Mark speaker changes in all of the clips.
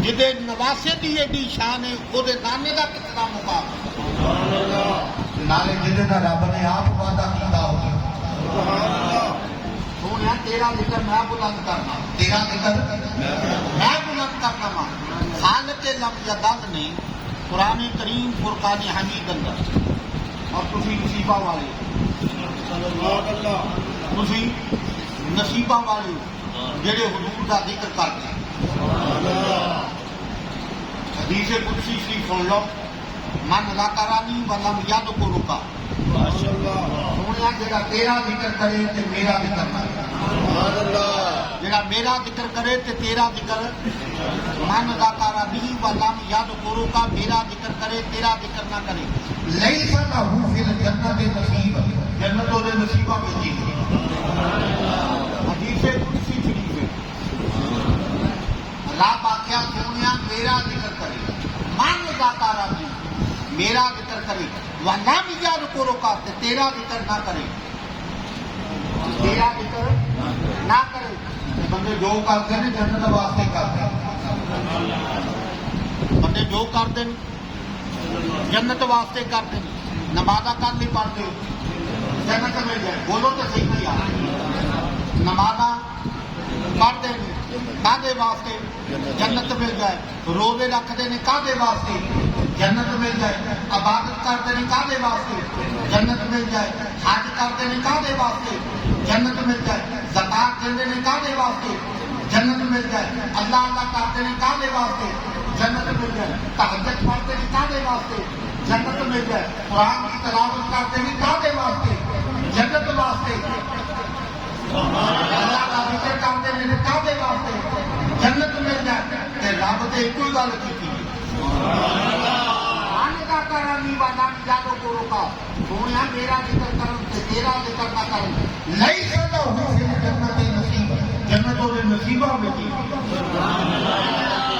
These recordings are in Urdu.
Speaker 1: جدے نواسے دی ایڈی شان ہے وہ نانے کا کتنا مقابلہ
Speaker 2: نالے جدے دا رب نے آپ وعدہ کیتا ہو
Speaker 1: سونے تیرا ذکر میں بلند کرنا
Speaker 2: تیرا ذکر
Speaker 1: میں بلند کرنا وا خالق لفظ یا دل نے قرآن کریم فرقان حمید اندر اور تسی نصیبہ والے تسی نصیبہ والے جڑے حضور دا ذکر کرتے ہیں حدیث قدسی شریف سن لو من ذکرانی ولم یذکرک سونے جڑا تیرا ذکر کرے تے میرا ذکر کرے جڑا میرا ذکر کرے تے تیرا ذکر من ذکرانی ولم یذکرک میرا ذکر کرے تیرا ذکر نہ کرے
Speaker 2: لیس لہ فی الجنت نصیب
Speaker 1: جنتوں دے نصیبہ میں جی حدیث قدسی شریف ہے رب آخیا سونے میرا ذکر کرے من ذکرانی میرا ذکر کرے ولم یذکرک تے تیرا ذکر نہ کرے تیرا ذکر نہ کرے
Speaker 2: بندے جو کرتے ہیں جنت واسطے کرتے ہیں
Speaker 1: بندے جو کرتے ہیں جنت واسطے کرتے ہیں نمازاں کر نہیں پڑھتے جنت مل جائے بولو تو صحیح نہیں آ نمازاں پڑھتے ہیں کادے واسطے جنت مل جائے روزے رکھتے ہیں کادے واسطے جنت مل جائے عبادت کرتے ہیں کادے واسطے جنت مل جائے حج کرتے ہیں کادے واسطے جنت مل جائے زکات دیندے ہیں کادے واسطے جنت مل جائے اللہ اللہ کرتے ہیں کادے واسطے جنت مل جائے تہجد پڑھتے ہیں کادے واسطے جنت مل جائے قرآن کی تلاوت کرتے ہیں کادے واسطے جنت واسطے اللہ کا ذکر کرتے ہیں کادے واسطے جنت مل جائے تے رب تے ایک ہی گل کیتی کرانی والا جادو کو روکا سونے میرا ذکر کرن تے تیرا ذکر نہ کرن
Speaker 2: لیس لہ فی الجنت نصیب
Speaker 1: جنتوں دے نصیبہ میں جی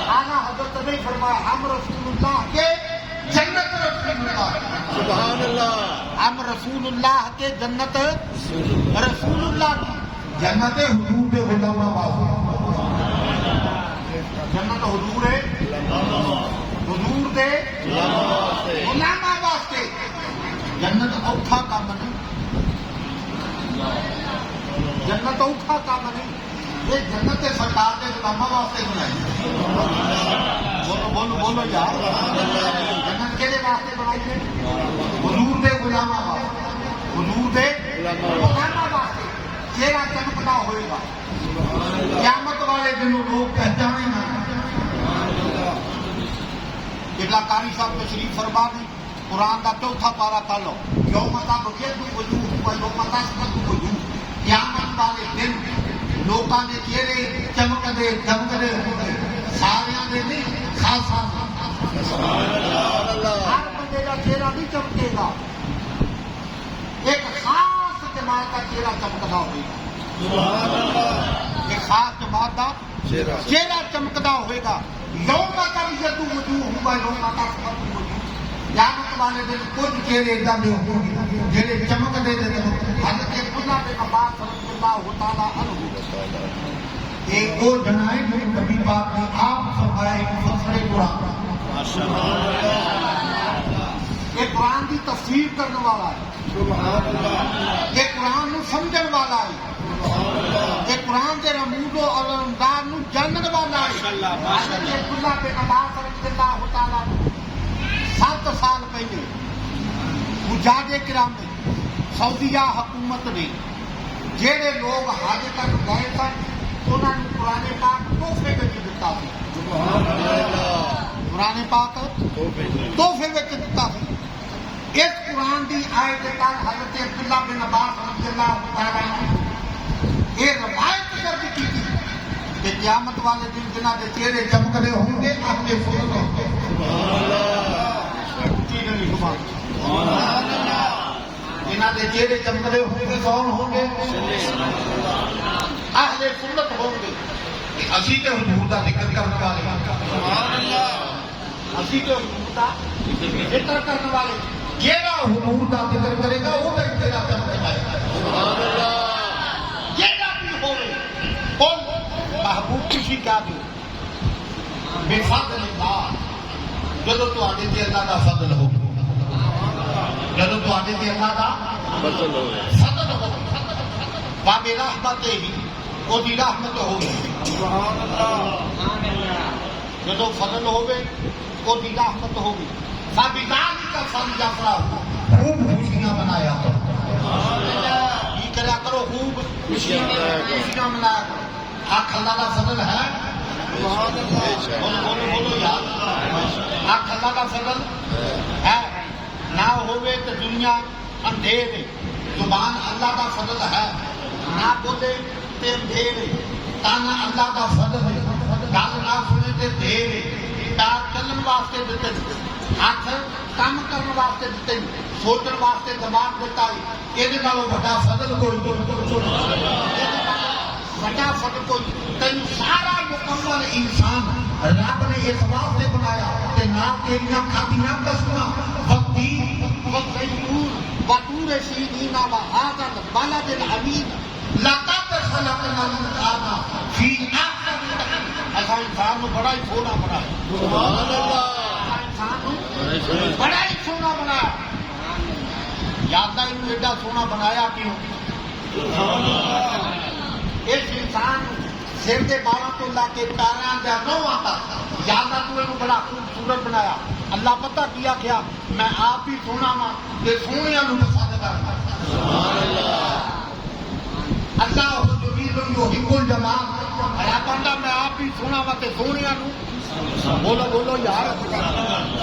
Speaker 1: آنا حضرت نے فرمایا ہم رسول اللہ کے
Speaker 2: جنت رسول اللہ
Speaker 1: سبحان اللہ ہم رسول اللہ کے جنت رسول اللہ کی
Speaker 2: جنت حضور دے غلاماں واسطے
Speaker 1: جنت حضور ہے حضور دے غلاماں واسطے جنت اوکھا کام نہیں جنت اوکھا کام نہیں یہ جنت سرکار کے غلاماں واسطے بنائی بولو بولو بولو یار جنت کہڑے واسطے بنائی ہے حضور دے غلاماں واسطے حضور دے غلاماں واسطے چہرہ چمکدا ہوئے گا قیامت والے دنوں لوگ پہچانے گا قبلہ کاری صاحب تشریف فرما دی قرآن کا چوتھا پارا پڑھ لو یوم تبیض وجوہ و یوم تسود وجوہ قیامت والے دن لوگوں کے چہرے چمکدے ہوں گے سارے دے نہیں خاصا ہر بندے کا چہرہ نہیں چمکے گا ایک خاص جماعت کا چہرہ چمکدا ہوئے گا ایک خاص جماعت کا چہرہ چمکدا ہوئے گا یوم تبیض وجوہ و یوم تسود وجوہ قیامت والے دن کچھ چہرے ادھر دے ہوں گے جہے چمکدے دے حضرت عبداللہ بن عباس رضی اللہ تعالیٰ عنہ ایک وہ جنائے جو نبی پاک نے آپ فرمایا ایک مفسر قرآن یہ قرآن کی تفسیر کرنے والا ہے یہ قرآن نو سمجھن والا ہے یہ قرآن کے رموز و انداز نو جاننے والا ہے حضرت عبداللہ بن عباس رضی اللہ تعالیٰ عنہ 7 سال پہلے حجاج کرام نے سعودیہ حکومت نے جہے لوگ حج تک گئے سن انہوں نے قرآن پاک تحفے میں دیتا سی قرآن پاک تحفے میں دیتا سی اس قرآن کی آیت تک حضرت عبداللہ بن عباس رضی اللہ تعالیٰ عنہ یہ روایت درج کی تھی کہ قیامت والے دن جنہ کے چہرے چمکدے ہوں گے اپنے فرض ہوں گے جنہ کے چہرے چمکدے ہوں گے کون ہوں گے اہل سنت ہوں گے
Speaker 2: اسی تے حضور دا ذکر کرنے والے
Speaker 1: اسی تو حضور دا ذکر کرنے والے
Speaker 2: جیڑا حضور دا ذکر کرے گا وہ تے تیرا چمکے گا
Speaker 1: جیڑا بھی ہوئے کون محبوب کسی کیا دو
Speaker 2: بفضل اللہ جدو تواڈے تے اللہ دا فضل ہو جدو تواڈے تے اللہ دا فضل ہو باب رحمت ہی او دی رحمت ہوگی سبحان اللہ جدو فضل ہوگی او دی رحمت ہوگی فبذالک کا فضل جفرا خوب خوشیاں منایا کرو یہ کریا کرو خوب خوشیاں منایا کرو حق اللہ کا فضل ہے سبحان اللہ بولو یار حق اللہ کا فضل ہے نہ ہوئے تو دنیا اندھیرے زبان اللہ کا فضل ہے نہ بولے تے اندھیرے تن اللہ کا فضل ہے گل نہ سنے تے دیر پیر چلن واسطے دیتے ہاتھ کام کرنے واسطے دیتے سوچن واسطے دماغ دیتا ہے یہ بڑا فضل کوئی بڑا فضل کوئی تین سارا مکمل انسان رب نے اس واسطے بنایا کہ نہ تیریاں کھاتیاں قسماں وقتی وطور سینین وہذا البلد الامین لقد خلقنا الانسان فی احسن تقویم ایسا انسان کو بڑا ہی سونا بنایا سبحان اللہ انسان کو بڑا ہی سونا بنایا یاد ہے انہوں ایڈا سونا بنایا کیوں اس انسان سر کے بالاں تو لا کے پیراں دے نو آتا یاد ہے تو انہوں بڑا خوبصورت بنایا اللہ پتہ کیا کیا میں آپ ہی سونا ماں تے سونیاں نو پسند کرنا سبحان اللہ اللہ جمیل یحب الجمال رب آندا میں آپ ہی سونا وا تے سونیاں نو بولو بولو یار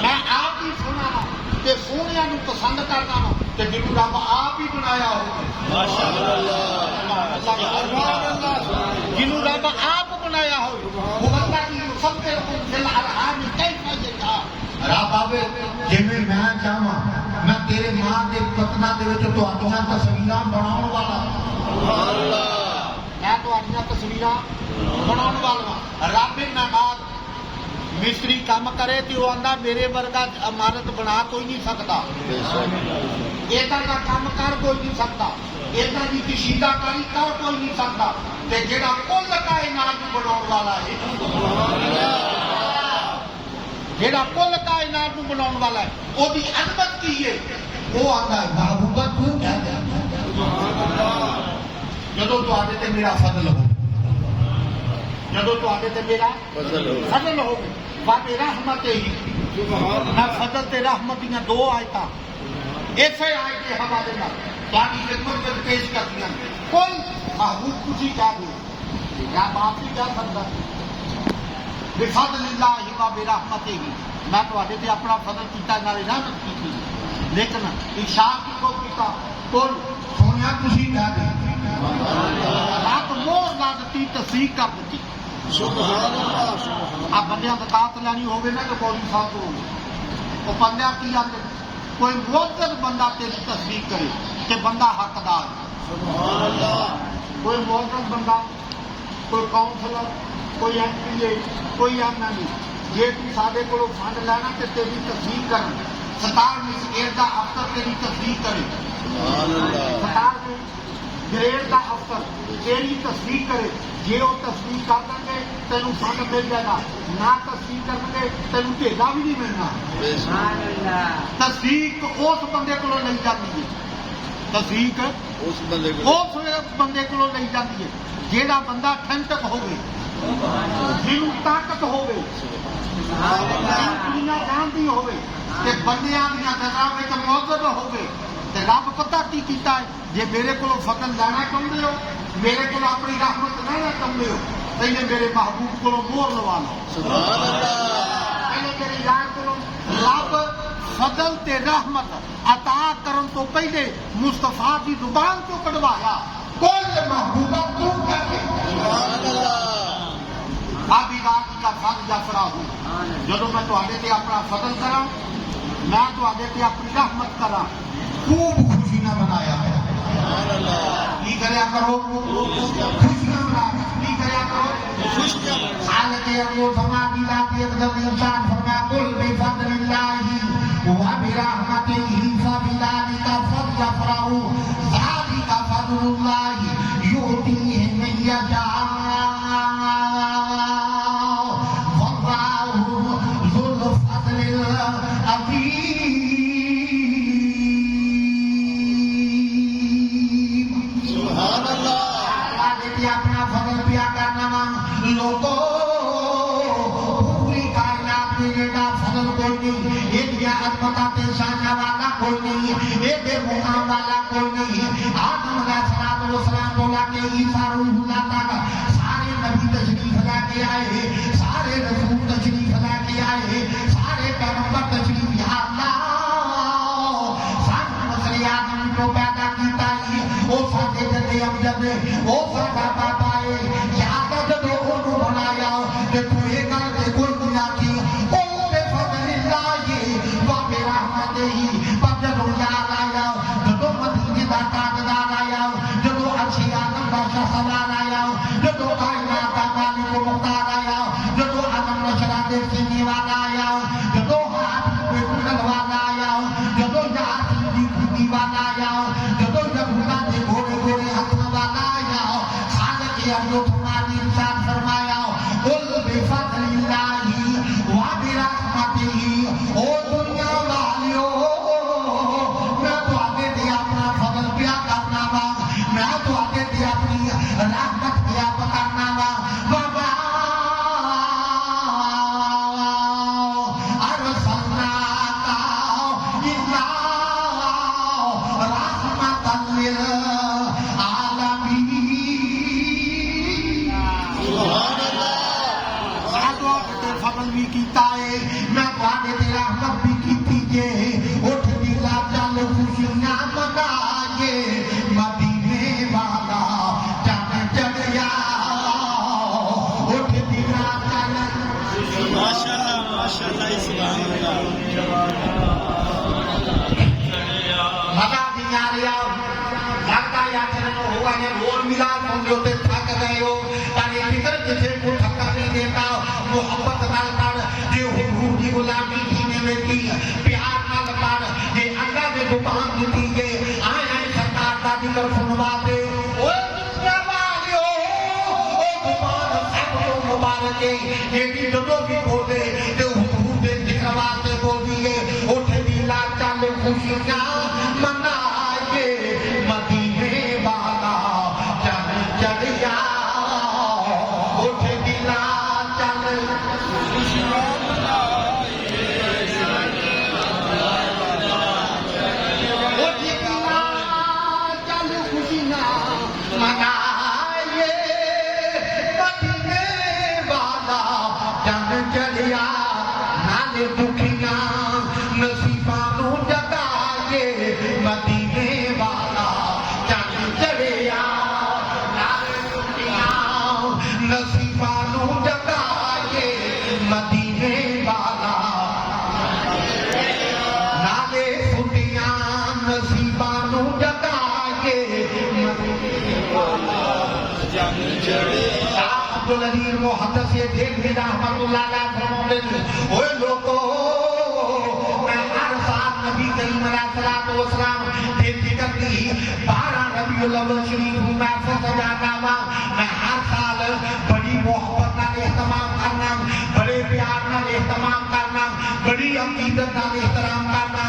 Speaker 2: میں آپ ہی سونا وا تے سونیاں نو پسند کرنا وا تے جنوں رب آپ ہی بنایا ہو ماشاءاللہ سبحان اللہ جنوں رب آپ بنایا ہو وہ اللہ کی مصبر فی الارحام کیف یشاء رب آوے جویں میں چاہواں میں تیرے ماں دے پتنا دے وچ تہاڈیاں تصویراں بناون والا سبحان اللہ میں تہاڈیاں تصویراں بناون والا رب نعمت مستری کام کرے تے وہ آندا میرے ورگا عمارت بنا کوئی نہیں سکتا ایدر کا کام کر کوئی نہیں سکتا ایدر کی کشیدہ کاری کر کوئی نہیں سکتا تے جڑا کل کائنات نوں بناون والا ہے جڑا کل کائنات نوں بناون والا ہے او دی عظمت کی ہے وہ آندا ہے محبوبہ تو کیا جدو تواڈے تے میرا فضل ہو جدو تواڈے تے میرا فضل ہو باب رحمت ہی میں فضل تے رحمت دیاں دو آیتاں ایسے آیت کے حوالے نال تہاڈی خدمت وچ پیش کرتیاں کوئی محبوب کچھ کہہ دے یا باپ ہی کہہ سکدا بفضل اللہ و برحمتہ میں تواڈے تے اپنا فضل کیتا نال رحمت کیتی لیکن ارشاد کو کیتا کل سونیا تسی کہہ دے رات مور لا دتی تصدیق کر دتی سبحان اللہ آپ بندیاں زکات لینی ہوگی نا کہ مولوی صاحب کو وہ بندیاں کی آتے کوئی معزز بندہ تیری تصدیق کرے کہ بندہ حقدار سبحان اللہ کوئی معزز بندہ کوئی کاؤنسلر کوئی ایم پی اے کوئی ایم ایل اے جے تو سارے کو فنڈ لینا کہ تیری تصدیق کرے ستار گریڈ کا افسر تیری تصدیق کرے سبحان اللہ ستار گریڈ کا افسر تیری تصدیق کرے جی وہ تصدیق کر دیں گے تینوں فنڈ مل جائے گا نہ تصدیق کر گے تینوں ڈھیلا بھی نہیں ملنا تصدیق اس بندے کو لے جاتی ہے تصدیق اس بندے کو لے جاتی ہے جہاں بندہ ٹھنڈک ہوگی جنوں طاقت ہوگی دنیا جانتی ہوگی کہ بندیاں دیا نظر میں معذب ہوگی تو رب پتہ کی کیتا ہے جی میرے کو فضل لینا چاہتے ہو میرے کو اپنی رحمت لینا چاہتے ہو پہلے میرے محبوب کو مور لوا لو سبحان اللہ پہلے میری یاد کرو رب فضل تے رحمت عطا کرن تو پہلے مصطفیٰ کی زبان کو کڑوایا کل محبوبہ تو کہتے سبحان اللہ آبی رات کا فضل جفرا ہوں جدو میں تواڈے تے اپنا فضل کراں میں تواڈے تے اپنی رحمت کراں خوب خوشی نہ منایا کی کریا کرو خوشیاں منایا کی کریا کرو خوشیاں حالت ابو سما کی ذات اقدم انسان فرما قل بفضل اللہ وبرحمتہ فبذلک فلیفرحوا ذلک فضل اللہ یؤتیہ من یشاء واللہ نہیں، یہ دیا عظمتات شانہ والا کوئی نہیں، یہ بے مقام والا کوئی نہیں۔ آدم علیہ السلام بولا کہ عیسیٰ روح اللہ تعالیٰ، سارے نبی تشریف لا کے آئے، سارے رسول تشریف لا کے آئے، سارے پیغمبر تشریف، یا اللہ سانو نسل آدم کو پیدا کیتا ہی، او ساڈے جدے امجد او ساڈا بابا ہے، یاد جدو انہوں بنایا تے تو یہ گل تے کوئی نہیں آتی، او بے فضل اللہ و برحمتہ ہی، پر جدو یاد آیا، جدو مدینے دا تاجدار آیا، جدو عرش آدم دا شہسوار آیا، جدو کائنات دا مالک و مختار آیا، جدو آدم نشرا دے سینے والا آیا، جدو حابیب گل والا آیا، جدو یاسین دی کھٹی والا آیا، جدو یہودا دے گھوڑے گھوڑے ہاتھوں والا آیا، خالق ابدو تمہاری ارشاد فرمایا، قل بفضل اللہ و برحمتہ، او دنیا والیو میں تو آگے دے اپنا فضل پیا کرنا وا، میں تو آگے دے اپنی رحمت پیا کرنا وا، وما ارسلناک الا رحمۃ للعالمین۔ سبحان اللہ، ساتواں بڑے فضل بھی کیتا ہے، میں تو آگے دے رحمت بھی کیتی جے، اٹھ دیلا چل خوشیاں منائے، مدینے والا جان چڑھیا، اٹھ دیلا چل
Speaker 3: ماشاءاللہ سبحان اللہ۔
Speaker 2: مزہ نہیں آ رہا، لگتا یا چلو ہوا ہے اور ملا تم جو تے تھک گئے ہو، پر یہ فکر کسی کو تھکا نہیں دیتا، محبت نال پڑھ جے حضور کی غلامی جینے میں کی، پیار نال پڑھ جے اللہ نے دکان دیتی جے، آئے آئے سرکار دا ذکر سنوا دے، اوے دنیا والیو او دکان سب تو مبارک ہے، یہ بھی جدو بھی بولے تے حضور دے ذکر واسطے بولیے، اٹھ دیلا چل خوشیاں منائے، مدینے والا جان چڑھیا، اٹھ دیلا چل خوشیاں منائے، اٹھ دیلا چل خوشیاں منائے، مدینے والا جان چڑھیا، نالے دکھیاں نصیباں نوں جگائے، مدینے والا جان چڑھیا، نالے دکھیاں نصیباں نوں جگائے، مدینے والا نالے چھٹیاں نصیباں نوں جگائے، مدینے والا
Speaker 3: جان چڑھیا۔
Speaker 2: عبدالعزیز محدث دیکھ بھی رحمت اللہ علیہ فرماتے ہیں، اوے لوگو میں ہر سال نبی کریم علیہ السلام دے ذکر کی 12 ربیع الاول شریف میں سجانا وا، میں ہر سال بڑی محبت نال اہتمام کرنا، بڑے پیار نال اہتمام کرنا، بڑی عقیدت نال احترام کرنا۔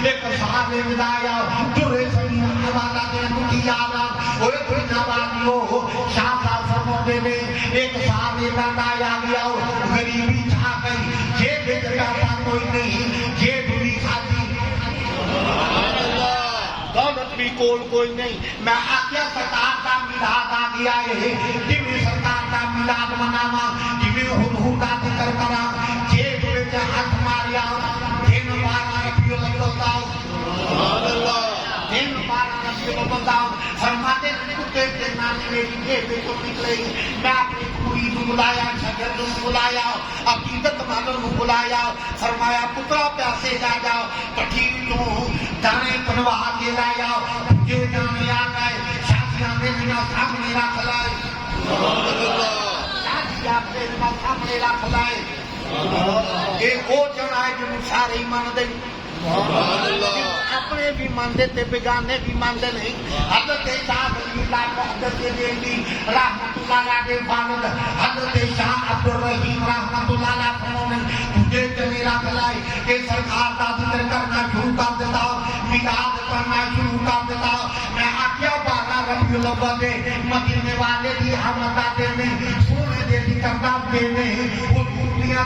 Speaker 2: ایک سال ودایا جڑے سنی والا دے کی یاد اوے دنیا والیو، شاہ صاحب فرماتے نے ایک سال آیا گیا، غریبی چھا گئی، جیب وچ پیسہ کوئی نہیں، جیب بھی خالی، دولت بھی کوئی نہیں۔ میں آخیا سرکار کا میلاد آ گیا ہے، جی سرکار کا میلاد مناواں، جی حضور دا ذکر کراں، جیب وچ ہاتھ ماریا، دن 12 ربیع الاول، سبحان اللہ، دن 12 ربیع الاول، فرماتے کتے کے نانے میری جیب وچ نکلے، میں اپنی پوری کو بلایا، شاگرد کو بلایا، عقیدت مندوں کو بلایا، فرمایا پترا پیاسے جا جاؤ، پٹھیل تو دانے بنوا کے لایا، جو دانے آ گئے، شادیاں میرے سامنے رکھ لائے، شادیاں میرے سامنے رکھ لائے، یہ وہ جنا ہے جنہوں سارے ہی مان دیں، اپنے بھی مانتے تے بیگانے بھی مانتے نہیں۔ حضرت شاہ ولی اللہ محدث دہلوی رحمت اللہ علیہ والد حضرت شاہ عبدالرحیم رحمت اللہ علیہ فرماتے تجھے تے میرا بھلائی کہ سرکار دا ذکر کرنا شروع کر دیتا، میلاد کرنا شروع کر دیتا۔ میں آخیا 12 ربیع الاول دے مدینے والے دی حمد دے نے سونے دے ذکر دا دے نے حضور دیاں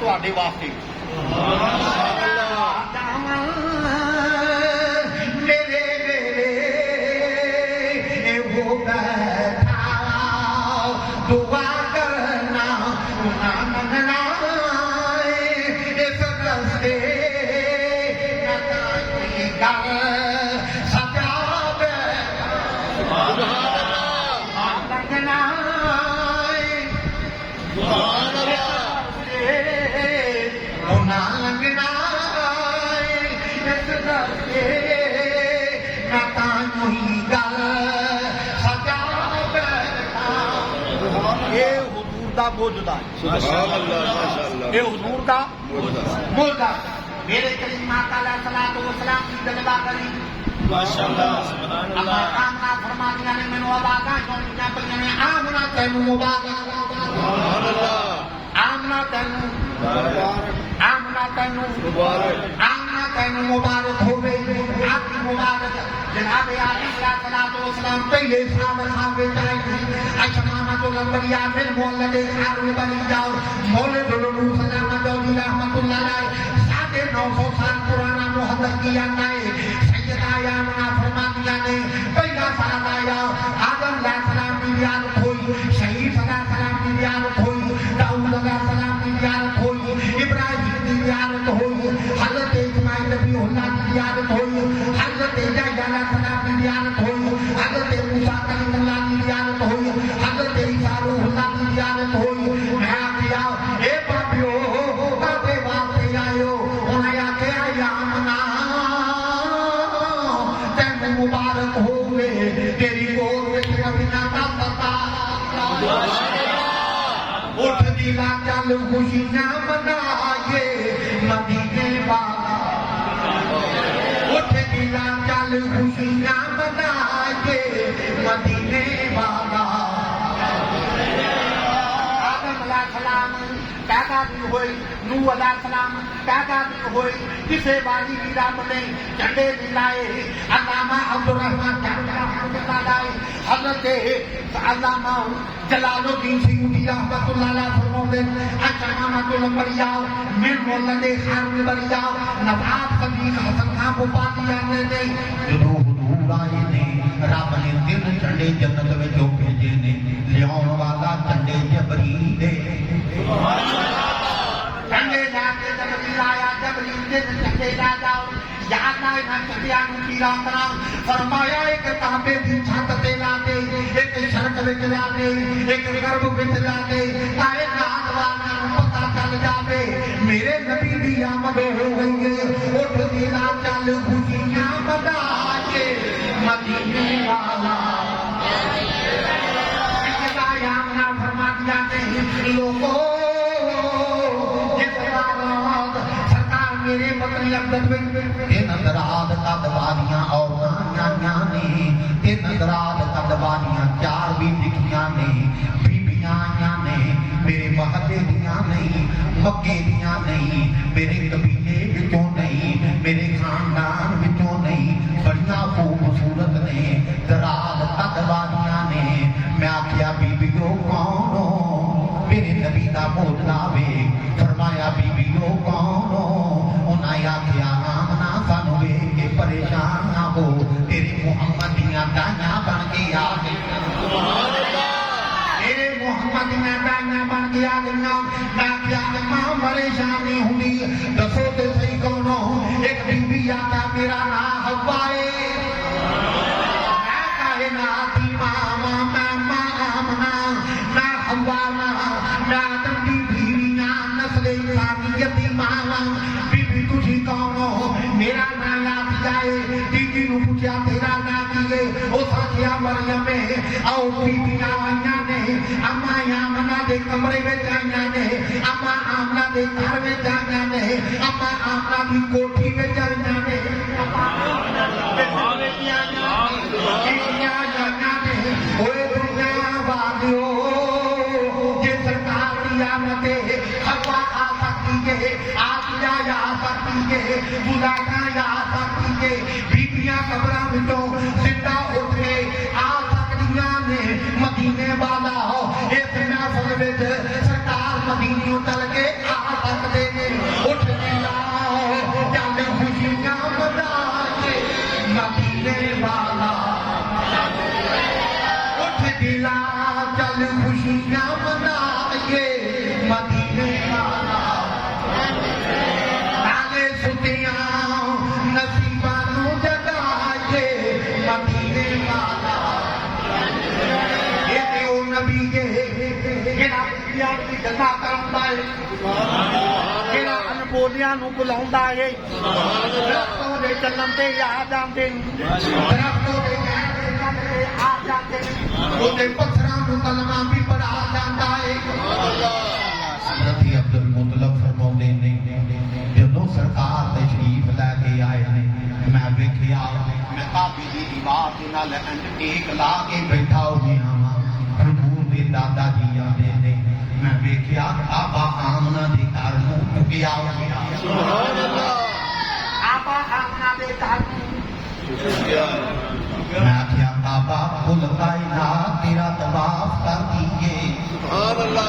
Speaker 2: ਤੁਹਾਡੇ ਵਾਸਤੇ ਮੇਰੇ ਉਹ ਬੈਠਾ ਦੁਆ ਕਰਨਾ ਨਾ ਮੰਗਣਾ ਇਸ ਰਸਤੇ گل سجاوے لنگنا لنگنا اس گل کے نتا ہی گل سجاوے یہ حضور دا موجودہ یہ حضور دا موجودہ میرے کریم آقا علیہ الصلوۃ والسلام کی جلوہ کری اللہ کامنا فرما دیا نے مینوں آواز سنیاں پہ نے آمنا تینوں مبارک آمنا تینوں آمنا تینوں آمنا تینوں مبارک ہوے آپ کی مبارک جناب علی علیہ الصلوۃ والسلام پہلے سال کھاوے جائے اشمامہ تو لمبیا پھر مولد خار بنی جاؤ مولد الروح سلامت علی رحمت اللہ علیہ 900 سال پرانا محدث کیا ہے سیدہ آمنہ فرما دیا نے پہلا سال آیا آدم علیہ السلام کی زیارت ہوئی شہید علیہ السلام کی زیارت ہوئی داؤد علیہ السلام کی زیارت ہوئی ابراہیم کی زیارت ہوئی حضرت اسماعیل نبی اللہ کی زیارت ہوئی حضرت یحییٰ علیہ السلام کی زیارت ہوئی حضرت موسیٰ کلیم اللہ کی زیارت ہوئی حضرت عیسیٰ روح اللہ کی زیارت ہوئی میں کیا اے پاپیو کافے واسطے آئیو مبارک ہوئے تیری گود میں نبینا کا پتا اٹھ دلا چل خوشیاں منائے مدینے والا اٹھ دلا چل خوشیاں منائے مدینے والا آدم علیہ السلام پیدا بھی ہوئی نوح علیہ السلام پیدا بھی ہوئی کسے والی بھی رب نے جھنڈے بھی لائے علامہ عبدالرحمن حضرت علامہ جلال الدین سیوطی رحمۃ اللہ علیہ فرماتے ہیں اشمامۃ الانبیاء من مولد خار بنی نواب صدیق حسن خان کو پاتی جانے دے جدو حضور آئے نے رب نے تین جھنڈے جنت میں جو بھیجے نے لیاؤن والا جھنڈے جبریل دے جھنڈے جا کے جبریل آیا جبریل دے جھنڈے جا جاؤ یاد آئے نہ چڑیا کی رات نام فرمایا ایک تانبے کی چھت تے لا دے ایک شرک وچ لا دے ایک گرب وچ لا دے تارے رات والا پتہ چل جاوے میرے نبی دی آمد ہو گئی ہے اٹھ دلا چل خوشیاں بتا کے مدینے والا سیدہ آمنہ فرما دیا نے لوگوں میرے مطلب عبدت میں تین نظرات قدواریاں اور نانیاں نے تین نظرات قدواریاں چار بھی دکھیاں نے بیبیاں آیاں نے میرے محلے دیاں نہیں مکے دیاں نہیں میرے قبیلے وچوں نہیں میرے خاندان وچوں نہیں بڑیاں خوبصورت نے دراد قدواریاں نے میں آکھیا بیبیوں کون ہو میرے نبی دا موجودہ وے فرمایا بیبیوں کون ہو انہیں آکھیا آمنا سانو وے کے پریشان نہ ہو تیرے محمدیاں دائیاں بن کے آگے تیرے محمدیاں دائیاں بن کے آگے میں آکھیا ماں پریشانی ہوئی دسو تے صحیح کون ہو ایک بیوی آتا میرا نام حوا ہے میں کائنات امام میں آمنا میں حوا میں آدم کی بیویاں نسل انسانیت امام کون ہو میرا نام یاد جائے بیوی نو پوچھا تیرا نام کیے اس آخیا مریم او بیبیاں آئیاں نے اما آمنہ دے کمرے میں آئیاں نے اما آمنہ دے گھر میں آئیاں نے اما آمنہ دی کوٹھی میں آئیاں نے اما آمنہ دے گھر میں آئیاں نے اوے دنیا والیو جے سرکار دی آمد حوا آ سکتی ہے آسیا یا سکتی ہے بلانا یا سکتی ہے بیبیاں قبراں وچوں زندہ اٹھ کے آ سکدیاں نے مدینے والا ہو اس محفل وچ سرکار مدینیوں چل کے آ سکدے نے اٹھ کے آؤ چل خوشیاں منا کے مدینے والا اٹھ دلا چل خوشیاں منا کے مدینے والا نصیبانو ਗੱਲਾਂ ਕਰਾਉਂਦਾ ਏ, ਜਿਹੜਾ ਅਨਬੋਲਿਆਂ ਨੂੰ ਬੁਲਾਉਂਦਾ ਏ, ਦਰਖਤੋਂ ਦੇ ਚੱਲਣ ਤੇ ਆ ਜਾਂਦੇ ਨੇ, ਦਰਖਤੋਂ ਦੇ ਕਹਿਣ ਤੇ ਚੱਲ ਕੇ ਆ ਜਾਂਦੇ ਨੇ, ਉਹਦੇ ਪੱਥਰਾਂ ਨੂੰ ਕਲਮਾਂ ਵੀ ਪੜਾ ਜਾਂਦਾ ਏ।
Speaker 4: حضرت عبد المطلب فرماਉਂਦੇ ਨੇ ਜਦੋਂ ਸਰਕਾਰ ਤਸ਼ਰੀਫ ਲੈ ਕੇ ਆਏ ਨੇ ਮੈਂ ਵੇਖਿਆ ਮੈਂ ਕਾਬੀ ਦੀ ਦੀਵਾਰ ਦੇ ਨਾਲ ਅੰਡਰਟੇਕ ਲਾ ਕੇ ਬੈਠਾ ਹੋਇਆ ਹਾਂ ਹਜ਼ੂਰ ਦੇ ਦਾਦਾ ਜੀ ਆਉਂਦੇ ਨੇ ਮੈਂ ਵੇਖਿਆ ਆਬਾ ਆਮਨਾ ਦੇ ਘਰ ਨੂੰ ਚੁੱਕਿਆ ਹੋਇਆ
Speaker 3: سبحان اللہ
Speaker 2: ਆਪਾ ਆਮਨਾ ਦੇ ਘਰ ਨੂੰ
Speaker 4: میں کیا بابا کل کائنات تیرا طواف کر دیے
Speaker 3: سبحان اللہ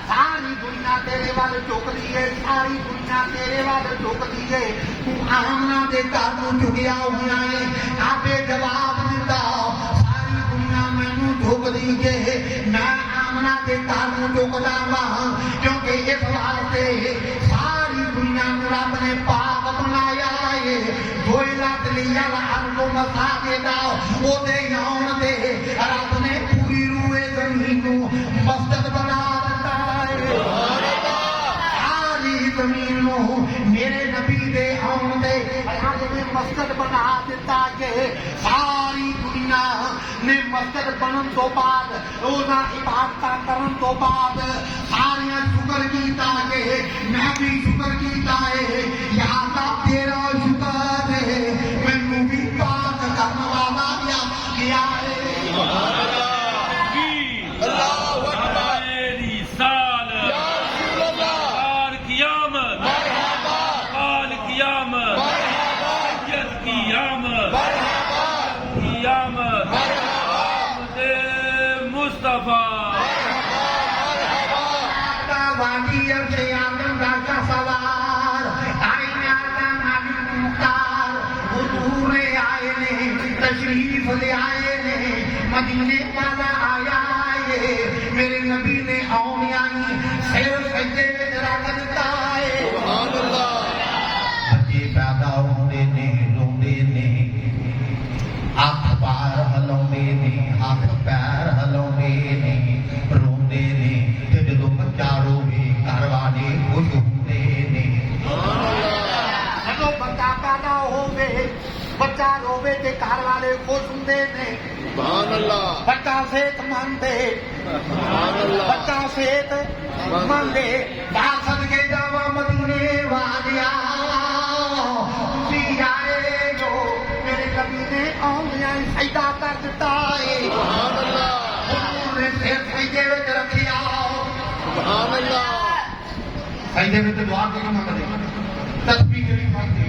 Speaker 2: ساری دنیا تیرے وال جھک دیے، ساری دنیا تیرے وال جھک دیے، تو آمنا دے گھر نوں جھکیا ہویا ہے، آپے جواب دیتا ساری دنیا مینوں جھک دیے، میں آمنا دے گھر نوں جھکدا واں کیونکہ اس واسطے ساری دنیا نوں رب نے پاک بنایا ہے، جوئلت لیا الارض مساجدا او دے یون دے رب نے پوری روئے زمین نوں مسجد بنا دیتا ہے، ساری زمین نوں میرے نبی دے آن دے رب نے مسجد بنا دیتا کہ ساری دنیا نے مسجد بنن تو بعد روزہ عبادت کرن تو بعد ساریاں شکر کیتا کہ میں بھی شکر کیتا ہے، یا اللہ تیرا شکر ہے مینوں بھی پاک کرن والا کیا ہے۔
Speaker 3: اللہ اکبر
Speaker 5: رسالت
Speaker 3: یا رسول اللہ
Speaker 5: قال قیامت
Speaker 3: مرحبا
Speaker 5: قال قیامت
Speaker 3: مرحبا
Speaker 5: جد قیامت
Speaker 3: مرحبا
Speaker 5: قیامت
Speaker 3: مرحبا
Speaker 5: مصطفیٰ
Speaker 2: وادی سے آدم کا سوار کائنات مالک مختار حضور آئے نے تشریف لے آئے نے مدینے والا آیا ہے میرے نبی نے آؤں آئی سر سجدے میں رکھ دیتا ہے۔
Speaker 3: سبحان اللہ
Speaker 4: بچے پیدا ہوندے نے روندے نے ہاتھ پار ہلاؤندے نے ہاتھ پیر ہلاؤندے نے روندے نے تے جدوں بچہ روے گھر والے خوش ہوندے نے
Speaker 2: جدو بچہ پیدا ہوے بچہ روے تے گھر والے خوش ہوندے نے،
Speaker 3: سبحان اللہ
Speaker 2: بچہ صحت مند ہے،
Speaker 3: سبحان اللہ
Speaker 2: بچہ صحت مند ہے، بات صدقے جاواں مدینے والیا تسی آئے جو میرے نبی نے آؤندیاں سجدہ کر دیتا ہے،
Speaker 3: سبحان اللہ
Speaker 2: حضور نے سر سجدے وچ رکھیا،
Speaker 3: سبحان اللہ
Speaker 4: سجدے وچ دعا کیوں منگدے تسبیح کیوں پڑھدے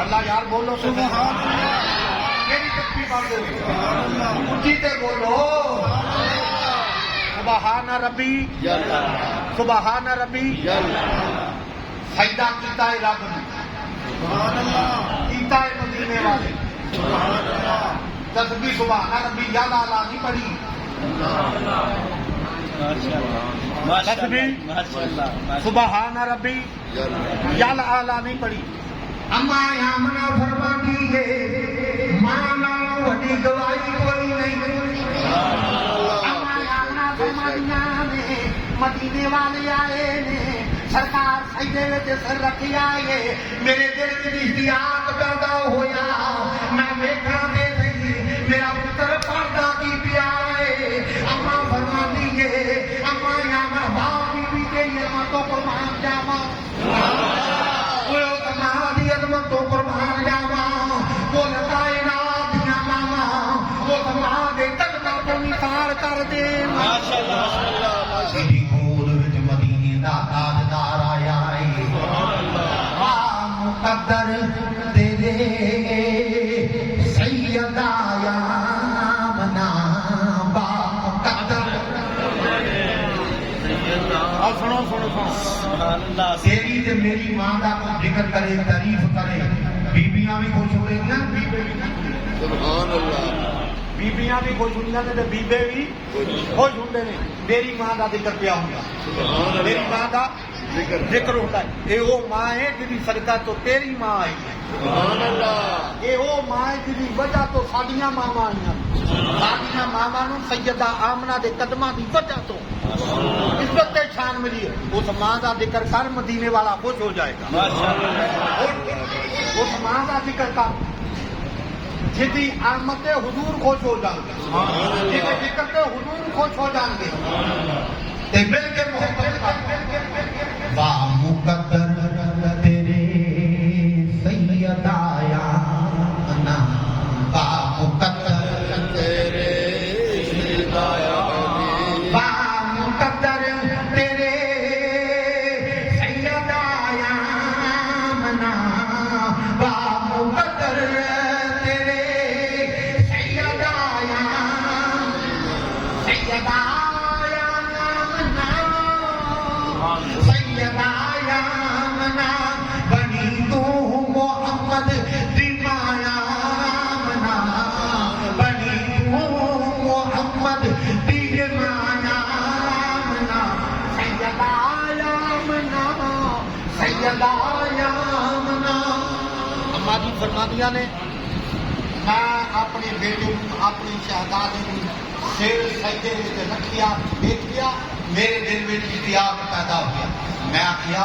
Speaker 2: اللہ یار بولو سبحان اللہ، کیڑی تسبیح پڑھدے ہو؟ اونچی تے بولو سبحان ربی
Speaker 3: یا اللہ
Speaker 2: سبحان ربی،
Speaker 3: یا اللہ
Speaker 2: سجدہ کیتا ہے رب نے،
Speaker 3: سبحان اللہ
Speaker 2: کیتا ہے مدینے والے،
Speaker 3: سبحان اللہ
Speaker 2: تسبیح سبحان ربی یا لا نہیں پڑھی، تسبیح سبحان ربی
Speaker 3: یا اللہ
Speaker 2: یا لا نہیں پڑھی۔ اما آمنا فرماتی ہے ماں نالوں وڈی گواہی کوئی نہیں، اما آمنا فرماتیاں نے مدینے والے آئے نے سرکار سجدے وچ سر رکھی آئے، میرے دل وچ اشتیاق پیدا ہویا میں ویکھاں تے صحیح میرا پتر پڑھدا کی پیا ہے، اما فرماتی ہے اما آمنا باپ بی تیری امتوں قربان جاواں، وہ تمہاری عظمت تو قربان جاواں، وہ کائنات دیاں ماواں وہ تمہارے قدموں کو نثار کر دے۔
Speaker 3: ماشاء اللہ
Speaker 4: سیدھی گود وچ مدینے دا تاجدار آیا ہے مقدر تیرے سید آیا منا با مقدر
Speaker 2: اور سنو سنو سنو
Speaker 4: تیری تے میری ماں دا کوئی ذکر کرے تعریف کرے بیبیاں بھی خوش ہو رہی ہیں بیبے بھی
Speaker 3: سبحان اللہ
Speaker 2: بیبیاں بھی خوش ہوندیاں نے تے بیبے بھی خوش ہوندے نے، میری ماں دا ذکر پیا ہوندا،
Speaker 3: سبحان
Speaker 2: میری
Speaker 3: اللہ
Speaker 2: ماں دا
Speaker 3: ذکر
Speaker 2: ذکر ہوتا ہے، اے وہ ماں ہے جی صدقہ تو تیری ماں آئی ہے،
Speaker 3: سبحان اللہ
Speaker 2: اے وہ ماں ہے جی وجہ تو ساڈیاں ماواں آئیاں، ساڈیاں ماواں نوں سیدہ آمنہ دے قدماں دی وجہ تو عزت تے شان ملی اس ماں کا ذکر کر مدینے والا خوش ہو جائے گا اس ماں کا ذکر کر جی آمد حضور خوش ہو جان گے جی ذکر تے حضور خوش ہو جان گے تے مل کے محبت
Speaker 4: با مقدر تیرے سیدہ یا نا با مقدر
Speaker 3: تیرے سیدایا
Speaker 4: با مقدر تیرے سیدہ یا منا با مقدر تیرے سیدہ یا سیدہ سیدہ منا بنی تو محمد دی مایا منا بنی تو محمد دی مایا منا سیدہ منا سیدہ منا
Speaker 2: اما جی فرما دیا نے میں اپنے بیٹے اپنی شہزادے
Speaker 4: سر سجدے میں رکھیا دیکھیا میرے دل میں اشتیاق پیدا ہوا میں آخیا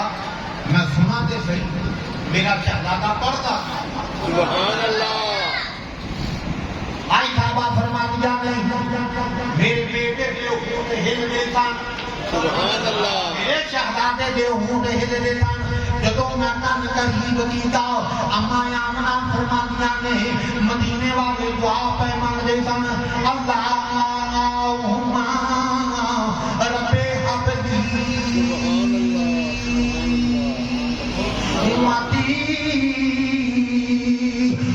Speaker 4: میں سنا تے صحیح میرا شہزادہ پڑھتا
Speaker 3: سبحان اللہ
Speaker 4: آئی صاحبہ فرما دیا نہیں میرے بیٹے کے ہونٹ ہل دے سن
Speaker 3: سبحان اللہ
Speaker 4: میرے شہزادے دے ہونٹ ہل دے سن جدوں میں کن قریب کیتا اما آمنہ فرما دیا نے مدینے والے دعا پہ منگ دے سن اللہم رب حبلی امتی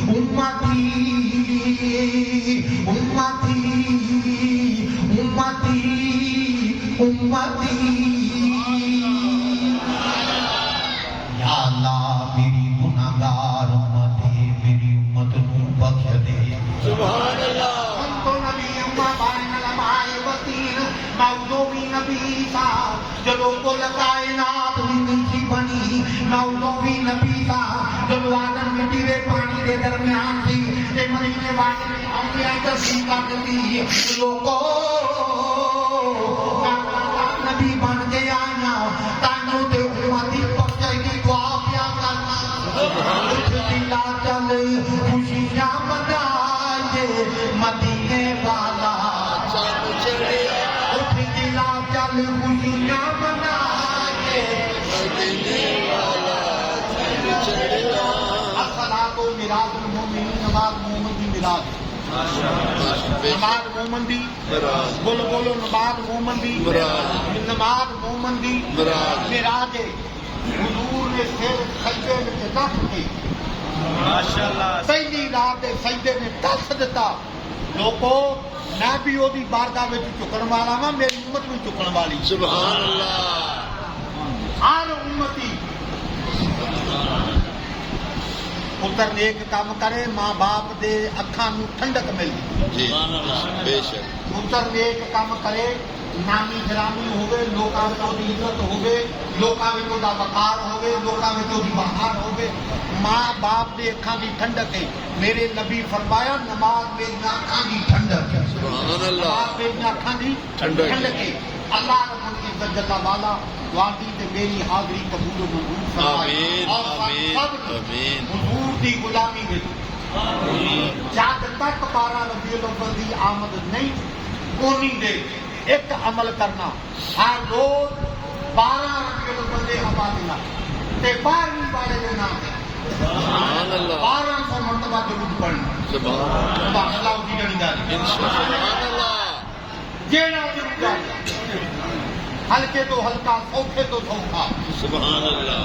Speaker 4: امتی امتی امتی امتی یا اللہ میری گناہگار امت ہے میری امت کو بخش دے
Speaker 3: سبحان اللہ
Speaker 2: تو نبی اما بائن لمائے وطین موضوع بھی نبی تھا
Speaker 4: جلو کو کائنات بھی نہیں سی بنی موضوع بھی نبی تھا جلو آدم مٹی دے پانی دے درمیان تھی تے مدینے والے نے اولیاء تسلیم کر دی لوگوں نبی بن کے آیا تانوں تے امتی پکے کی دعا کیا کرنا دلا چل خوشیاں منائے مدینے والا
Speaker 3: چاند چڑھیا
Speaker 4: اٹھ دلا چل خوشیاں منائے
Speaker 3: مدینے والا چاند چڑھیا
Speaker 2: الصلاۃ میراث المومنین نماز مومن دی میراث نماز مومن دی
Speaker 3: مراد
Speaker 2: بولو بولو نماز مومن دی
Speaker 3: مراد
Speaker 2: نماز مومن دی
Speaker 3: مراد
Speaker 2: میراث ہے حضور نے سر سجدے میں رکھ کے پہلی رات دے سجدے میں دس دیتا لوگوں میں بھی وہ بارگاہ میں چکن والا وا میری امت بھی چکن والی
Speaker 3: سبحان اللہ
Speaker 2: ہر امتی پتر نیک کام کرے ماں باپ دے اکھاں نو ٹھنڈک ملدی
Speaker 3: جی بے شک
Speaker 2: پتر نیک کام کرے نامی گرامی ہوگے لوکاں وچ اودی عزت ہوگے لوکاں وچ اودہ وقار ہوگے لوکاں وچ اودی بہار ہوگے ماں باپ دے اکھاں دی ٹھنڈک ہے میرے نبی فرمایا نماز میری اکھاں دی ٹھنڈک ہے
Speaker 3: سبحان اللہ
Speaker 2: نماز میری اکھاں دی
Speaker 3: ٹھنڈک ہے۔
Speaker 2: ٹھنڈک ہے اللہ رب العزت جل والا وادی تے میری حاضری قبول و منظور فرمائے
Speaker 3: آمین
Speaker 2: اور
Speaker 3: آمین
Speaker 2: سب
Speaker 3: آمین
Speaker 2: حضور دی غلامی وچ جب تک 12 ربیع الاول دی آمد نہیں اونی دے ایک عمل کرنا ہر روز 12 ربیع الاول دے حوالے تے 12ویں والے دے نام
Speaker 3: سبحان اللہ
Speaker 2: 1200 مرتبہ درود پڑھنا
Speaker 3: سبحان
Speaker 2: سبحان اللہ دی گڑی داری
Speaker 3: سبحان اللہ
Speaker 2: جیڑا درود پڑھنا ہلکے تو ہلکا سوکھے تو سوکھا
Speaker 3: سبحان اللہ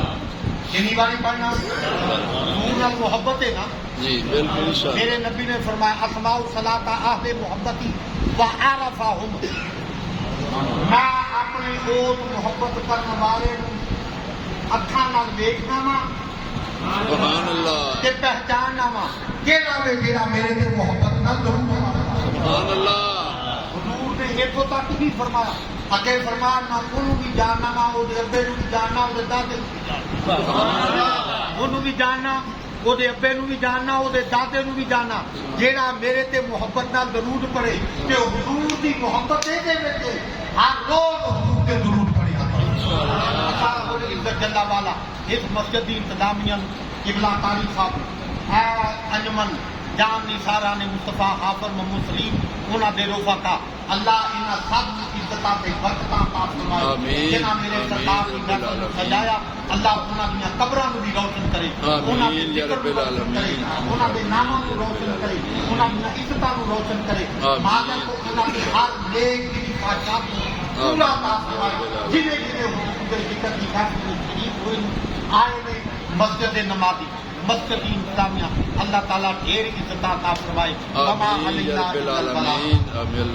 Speaker 2: کتنی باری پڑھنا نور نال محبت ہے نا
Speaker 3: جی بالکل شاہ
Speaker 2: میرے نبی نے فرمایا اسماء الصلاۃ اہل محبتی وعرفہم میں اپنے اوت محبت کرنے والے اکھاں نال ویکھنا وا
Speaker 3: سبحان اللہ
Speaker 2: تے پہچاننا وا
Speaker 4: کیڑا وے جڑا میرے تے محبت نہ کروں
Speaker 3: سبحان اللہ
Speaker 2: حضور نے ایتھوں تک نہیں فرمایا اگے فرمایا نہ انہوں بھی جاننا وا او دے ابے نوں بھی جاننا او دے دادے نوں بھی جاننا انہوں بھی جاننا وہ دے ابے نوں بھی جاننا وہ دے دادے نوں بھی جاننا جیڑا میرے تے محبت نال درود پڑھے تے حضور دی محبت دے وچ ہر روز حضور کے درود پڑھیا
Speaker 3: انشاءاللہ
Speaker 2: عزت جلہ والا اس مسجد کی انتظامیہ قبلہ قاری صاحب اے انجمن جان نثارہ نے مصطفیٰ حافظ محمد سلیم انہاں دے رفقا اللہ انہاں سب عزتاں تے برکتاں عطا فرمائے
Speaker 3: آمین،
Speaker 2: جنہاں میرے سرکار کی محفل نوں سجایا اللہ انہاں دی قبراں نوں بھی روشن کرے انہاں دے
Speaker 3: آمین یا
Speaker 2: ذکر
Speaker 3: رب
Speaker 2: نوں روشن کرے
Speaker 3: العالمین۔
Speaker 2: انہاں دے ناماں نوں روشن کرے انہاں دی عزتاں نوں روشن کرے
Speaker 3: آمین۔
Speaker 2: مالک کو انہاں دی ہر نیک دی خواہشات نوں پورا عطا فرمائے جنہیں حضور دے ذکر دی محفل میں شریک ہوئے آئے نے مسجد نمازی مسجد انتظامیہ اللہ تعالیٰ ڈھیر عزت عطا فرمائے
Speaker 3: آمین یا رب العالمین آمین۔